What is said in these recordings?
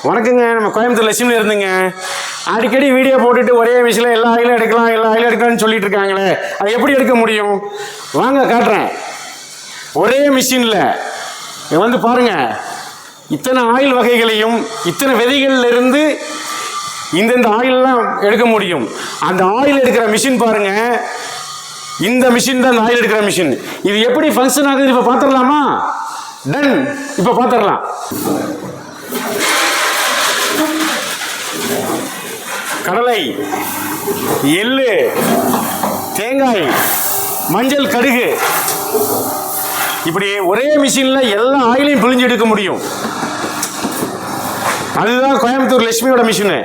வணக்கங்க. நம்ம கோயம்புத்தூர் லட்சுமியில் இருந்துங்க. அடிக்கடி வீடியோ போட்டுட்டு ஒரே விஷயம் எல்லா ஆயிலும் எடுக்கலாம்னு சொல்லிட்டு இருக்காங்களே, அது எப்படி எடுக்க முடியும்? வாங்க காட்டுறேன். ஒரே மிஷினில் வந்து பாருங்க, இத்தனை ஆயில் வகைகளையும் இத்தனை விதைகள்ல இருந்து இந்தந்த ஆயிலெலாம் எடுக்க முடியும். அந்த ஆயில் எடுக்கிற மிஷின் பாருங்க, இந்த மிஷின் தான் ஆயில் எடுக்கிற மிஷின். இது எப்படி ஃபங்க்ஷன் ஆகுது இப்போ பார்த்துடலாமா? டன். இப்போ பார்த்துடலாம். கடலை, எள்ளு, தேங்காய், மஞ்சள், கடுகு, இப்படி ஒரே மிஷின்ல எல்லா ஆயிலையும் பிழிஞ்சு எடுக்க முடியும். அதுதான் கோயம்புத்தூர் லட்சுமியோட மிஷின்.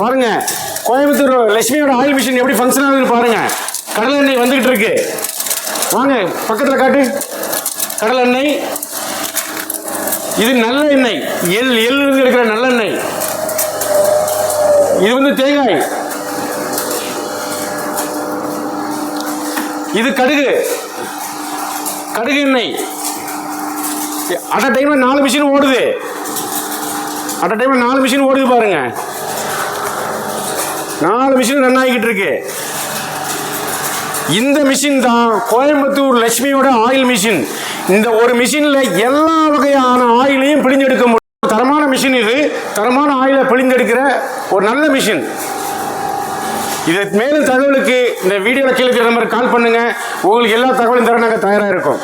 பாருங்க, கோயம்புத்தூர் லட்சுமியோட ஆயில் மிஷின் எப்படி ஃபங்க்ஷன் ஆகுதுன்னு பாருங்க. கடலை எண்ணெய் வந்துகிட்டு இருக்கு. வாங்க பக்கத்தில் காட்டு. கடலை எண்ணெய், இது நல்ல எண்ணெய், எள்ளு இருக்கிற நல்லெண்ணெய். இது வந்து தேங்காய், இது கடுகு எண்ணெய். அட் அ டைம்ல 4 மிஷின் ஓடுது. பாருங்க, 4 மிஷின் ரன் ஆகிக்கிட்டு இருக்கு. இந்த மிஷின் தான் கோயம்புத்தூர் லட்சுமியோட ஆயில் மிஷின். இந்த ஒரு மிஷின்ல எல்லா வகையான ஆயிலையும் பிழிஞ்செடுக்க முடியும். தரமான மிஷின் இது. தரமான ஆயிலை பிழிந்தெடுக்கிற ஒரு நல்ல மிஷின். இது மேலும் தகவலுக்கு இந்த வீடியோவில் கீழே நம்பருக்கு கால் பண்ணுங்க. உங்களுக்கு எல்லா தகவலும் தர நாங்கள் தயாராக இருக்கோம்.